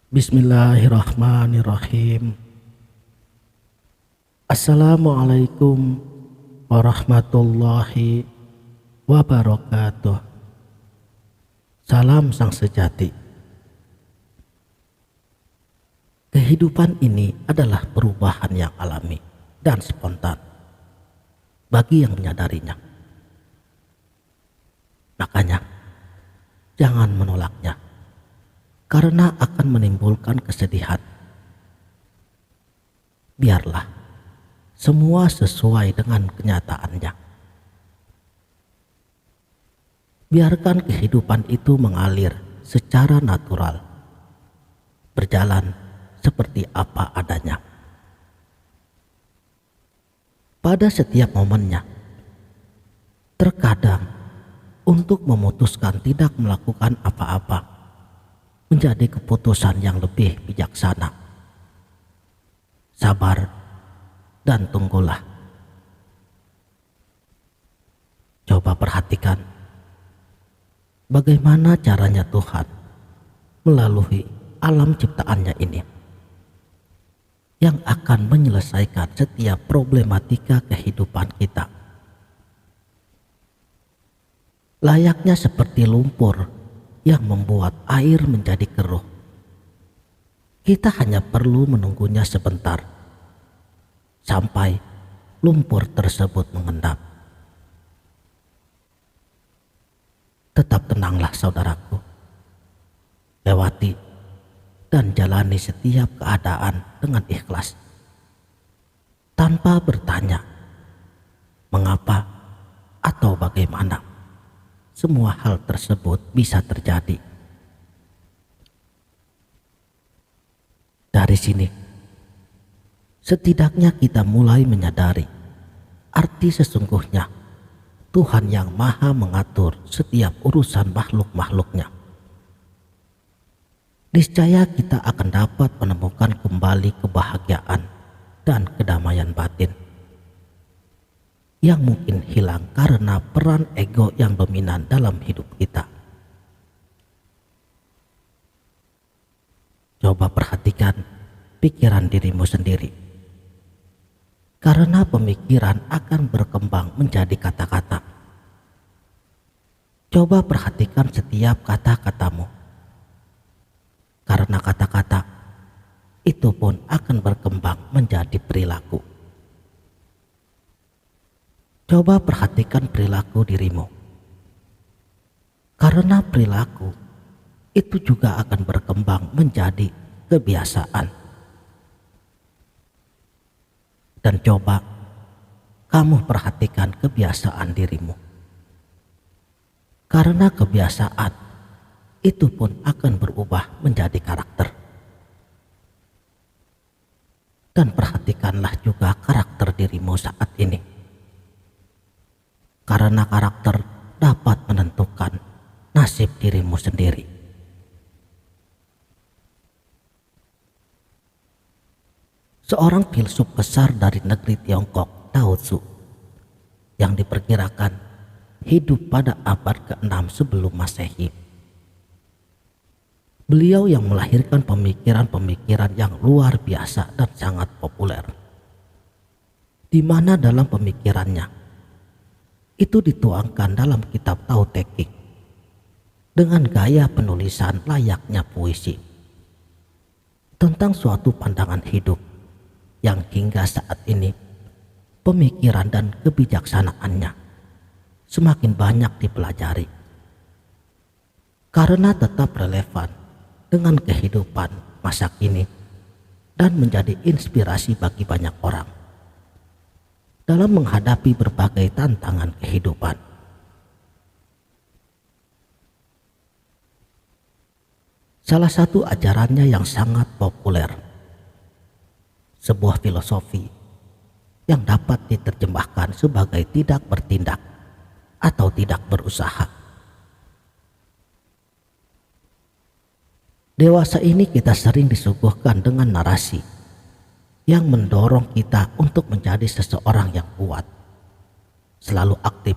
Bismillahirrahmanirrahim. Assalamualaikum warahmatullahi wabarakatuh. Salam sang sejati. Kehidupan ini adalah perubahan yang alami dan spontan bagi yang menyadarinya. Makanya jangan menolaknya, karena akan menimbulkan kesedihan. Biarlah semua sesuai dengan kenyataannya. Biarkan kehidupan itu mengalir secara natural, berjalan seperti apa adanya. Pada setiap momennya, terkadang untuk memutuskan tidak melakukan apa-apa menjadi keputusan yang lebih bijaksana. Sabar dan tunggulah. Coba perhatikan bagaimana caranya Tuhan melalui alam ciptaannya ini yang akan menyelesaikan setiap problematika kehidupan kita. Layaknya seperti lumpur yang membuat air menjadi keruh. Kita hanya perlu menunggunya sebentar sampai lumpur tersebut mengendap. Tetap tenanglah saudaraku. Lewati dan jalani setiap keadaan dengan ikhlas, tanpa bertanya mengapa atau bagaimana. Semua hal tersebut bisa terjadi. Dari sini, setidaknya kita mulai menyadari arti sesungguhnya Tuhan yang Maha mengatur setiap urusan makhluk-makhluknya. Niscaya kita akan dapat menemukan kembali kebahagiaan dan kedamaian batin yang mungkin hilang karena peran ego yang dominan dalam hidup kita. Coba perhatikan pikiran dirimu sendiri, karena pemikiran akan berkembang menjadi kata-kata. Coba perhatikan setiap kata-katamu, karena kata-kata itu pun akan berkembang menjadi perilaku. Coba perhatikan perilaku dirimu, karena perilaku itu juga akan berkembang menjadi kebiasaan. Dan coba kamu perhatikan kebiasaan dirimu, karena kebiasaan itu pun akan berubah menjadi karakter. Dan perhatikanlah juga karakter dirimu saat ini, karena karakter dapat menentukan nasib dirimu sendiri. Seorang filsuf besar dari negeri Tiongkok, Lao Tzu, yang diperkirakan hidup pada abad ke-6 sebelum Masehi. Beliau yang melahirkan pemikiran-pemikiran yang luar biasa dan sangat populer, di mana dalam pemikirannya itu dituangkan dalam kitab Tao Te Ching dengan gaya penulisan layaknya puisi tentang suatu pandangan hidup yang hingga saat ini pemikiran dan kebijaksanaannya semakin banyak dipelajari karena tetap relevan dengan kehidupan masa kini dan menjadi inspirasi bagi banyak orang dalam menghadapi berbagai tantangan kehidupan. Salah satu ajarannya yang sangat populer, sebuah filosofi yang dapat diterjemahkan sebagai tidak bertindak atau tidak berusaha. Dewasa ini kita sering disuguhkan dengan narasi yang mendorong kita untuk menjadi seseorang yang kuat, selalu aktif,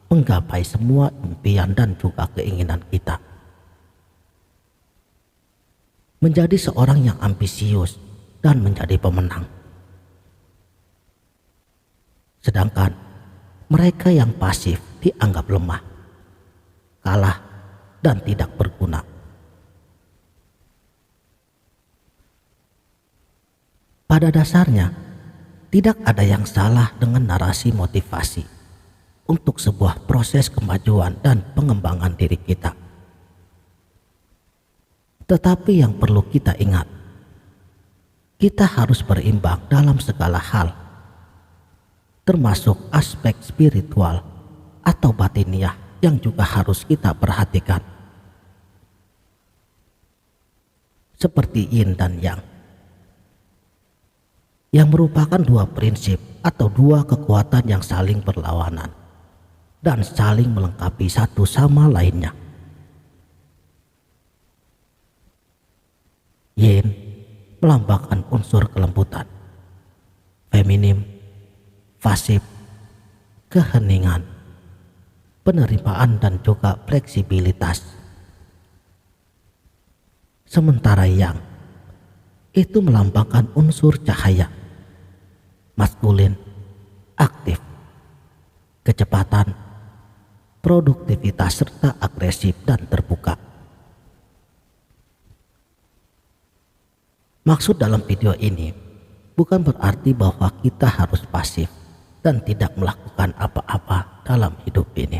menggapai semua impian dan juga keinginan kita. menjadi seorang yang ambisius dan menjadi pemenang. Sedangkan mereka yang pasif dianggap lemah, kalah, dan tidak berguna. Pada dasarnya, tidak ada yang salah dengan narasi motivasi untuk sebuah proses kemajuan dan pengembangan diri kita. Tetapi yang perlu kita ingat, kita harus berimbang dalam segala hal, termasuk aspek spiritual atau batiniah yang juga harus kita perhatikan. Seperti yin dan yang merupakan dua prinsip atau dua kekuatan yang saling berlawanan dan saling melengkapi satu sama lainnya. Yin melambangkan unsur kelembutan, feminim, pasif, keheningan, penerimaan, dan juga fleksibilitas. Sementara yang itu melambangkan unsur cahaya, maskulin, aktif, kecepatan, produktivitas, serta agresif dan terbuka. Maksud dalam video ini bukan berarti bahwa kita harus pasif dan tidak melakukan apa-apa dalam hidup ini,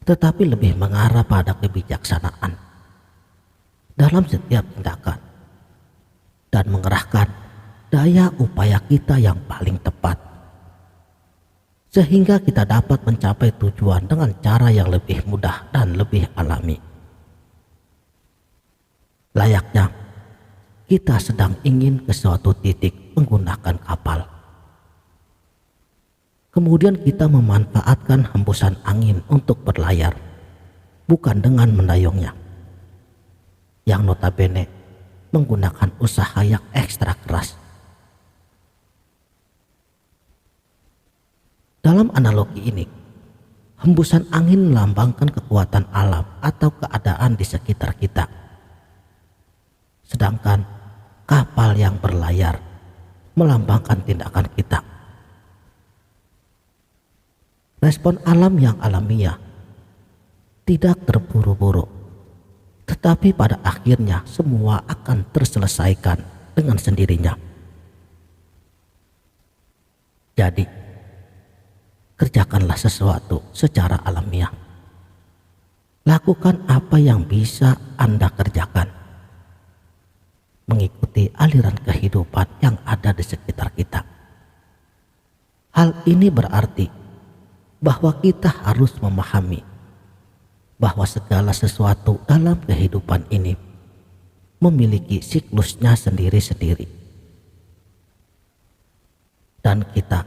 tetapi lebih mengarah pada kebijaksanaan dalam setiap tindakan dan mengerahkan daya upaya kita yang paling tepat, sehingga kita dapat mencapai tujuan dengan cara yang lebih mudah dan lebih alami. Layaknya kita sedang ingin ke suatu titik menggunakan kapal. Kemudian kita memanfaatkan hembusan angin untuk berlayar, bukan dengan mendayungnya, yang notabene menggunakan usaha yang ekstra keras. Dalam analogi ini, hembusan angin melambangkan kekuatan alam atau keadaan di sekitar kita. Sedangkan kapal yang berlayar melambangkan tindakan kita. Respon alam yang alamiah, tidak terburu-buru, tetapi pada akhirnya semua akan terselesaikan dengan sendirinya. Jadi, kerjakanlah sesuatu secara alamiah. Lakukan apa yang bisa Anda kerjakan, mengikuti aliran kehidupan yang ada di sekitar kita. Hal ini berarti bahwa kita harus memahami bahwa segala sesuatu dalam kehidupan ini memiliki siklusnya sendiri-sendiri, dan kita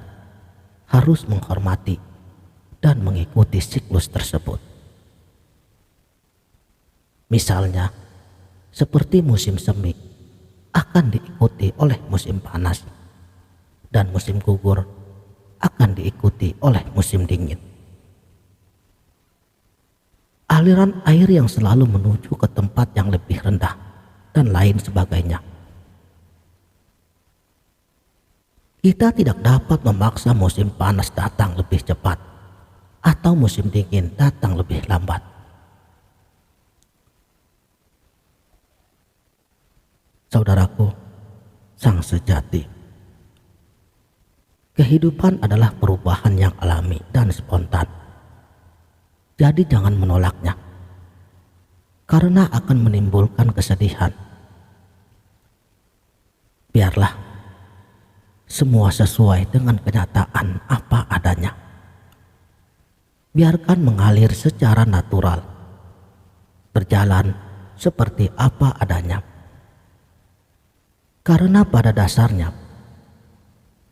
harus menghormati dan mengikuti siklus tersebut. Misalnya, seperti musim semi akan diikuti oleh musim panas, dan musim gugur akan diikuti oleh musim dingin. Aliran air yang selalu menuju ke tempat yang lebih rendah dan lain sebagainya. Kita tidak dapat memaksa musim panas datang lebih cepat atau musim dingin datang lebih lambat. Saudaraku, sang sejati, kehidupan adalah perubahan yang alami dan spontan. Jadi jangan menolaknya, karena akan menimbulkan kesedihan. Biarlah semua sesuai dengan kenyataan apa adanya. Biarkan mengalir secara natural, berjalan seperti apa adanya. Karena pada dasarnya,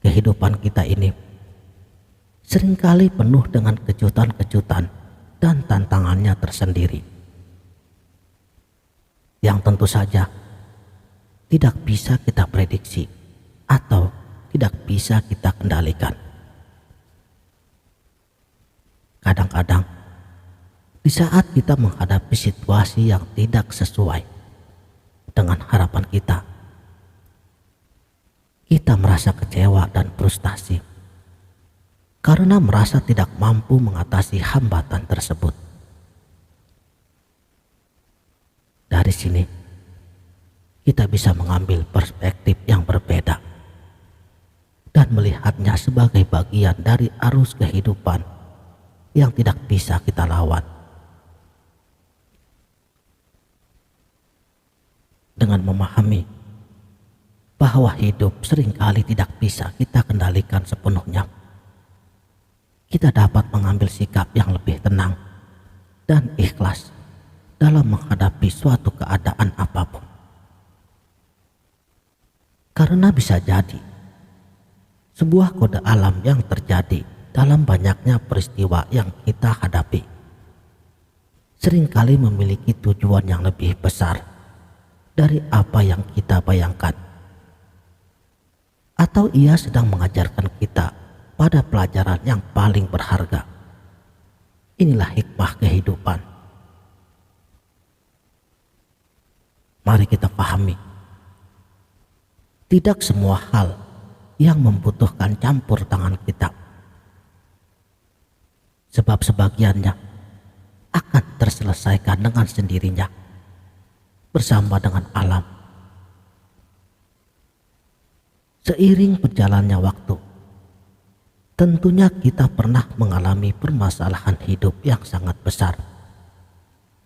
kehidupan kita ini seringkali penuh dengan kejutan-kejutan dan tantangannya tersendiri, yang tentu saja tidak bisa kita prediksi atau tidak bisa kita kendalikan. Kadang-kadang di saat kita menghadapi situasi yang tidak sesuai, dengan harapan kita. Kita merasa kecewa dan frustasi karena merasa tidak mampu mengatasi hambatan tersebut. Dari sini, kita bisa mengambil perspektif yang berbeda dan melihatnya sebagai bagian dari arus kehidupan yang tidak bisa kita lawan. Dengan memahami bahwa hidup seringkali tidak bisa kita kendalikan sepenuhnya, kita dapat mengambil sikap yang lebih tenang dan ikhlas dalam menghadapi suatu keadaan apapun. Karena bisa jadi sebuah kode alam yang terjadi dalam banyaknya peristiwa yang kita hadapi seringkali memiliki tujuan yang lebih besar dari apa yang kita bayangkan, atau ia sedang mengajarkan kita pada pelajaran yang paling berharga. Inilah hikmah kehidupan. Mari kita pahami, tidak semua hal yang membutuhkan campur tangan kita, sebab sebagiannya akan terselesaikan dengan sendirinya bersama dengan alam. Seiring berjalannya waktu, tentunya kita pernah mengalami permasalahan hidup yang sangat besar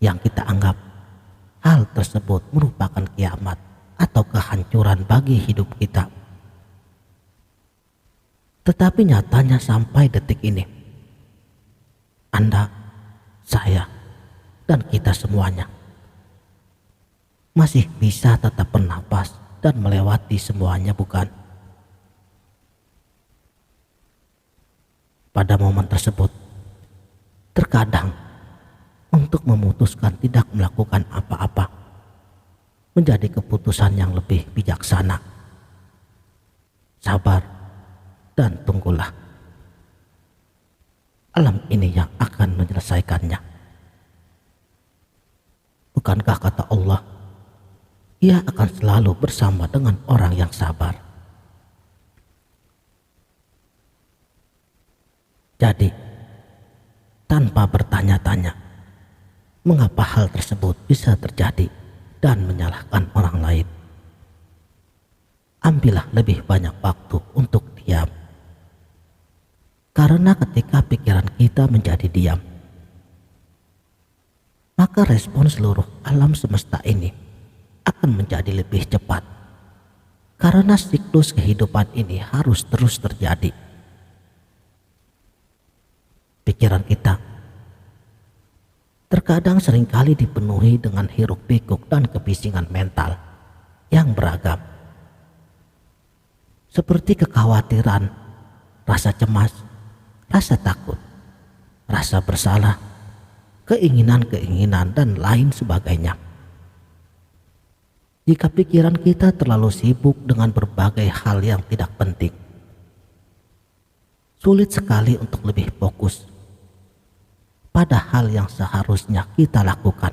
yang kita anggap hal tersebut merupakan kiamat atau kehancuran bagi hidup kita. Tetapi nyatanya sampai detik ini, Anda, saya, dan kita semuanya masih bisa tetap bernapas dan melewati semuanya, bukan? Pada momen tersebut, terkadang untuk memutuskan tidak melakukan apa-apa menjadi keputusan yang lebih bijaksana. Sabar dan tunggulah. Alam ini yang akan menyelesaikannya. Bukankah kata Allah, Ia akan selalu bersama dengan orang yang sabar. Jadi, tanpa bertanya-tanya mengapa hal tersebut bisa terjadi dan menyalahkan orang lain, ambillah lebih banyak waktu untuk diam. Karena ketika pikiran kita menjadi diam, maka respon seluruh alam semesta ini akan menjadi lebih cepat. Karena siklus kehidupan ini harus terus terjadi. Pikiran kita terkadang seringkali dipenuhi dengan hiruk pikuk dan kebisingan mental yang beragam, seperti kekhawatiran, rasa cemas, rasa takut, rasa bersalah, keinginan-keinginan, dan lain sebagainya. Jika pikiran kita terlalu sibuk dengan berbagai hal yang tidak penting, sulit sekali untuk lebih fokus pada hal yang seharusnya kita lakukan.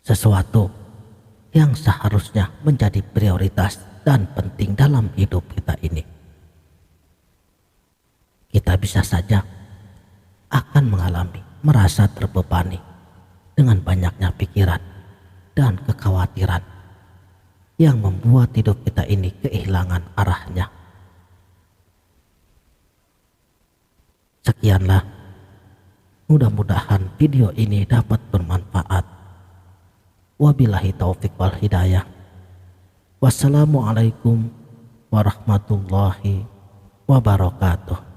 Sesuatu yang seharusnya menjadi prioritas dan penting dalam hidup kita ini. Kita bisa saja akan mengalami merasa terbebani dengan banyaknya pikiran dan kekhawatiran yang membuat hidup kita ini kehilangan arahnya. Sekianlah, mudah-mudahan video ini dapat bermanfaat. Wabillahi taufik wal hidayah. Wassalamualaikum warahmatullahi wabarakatuh.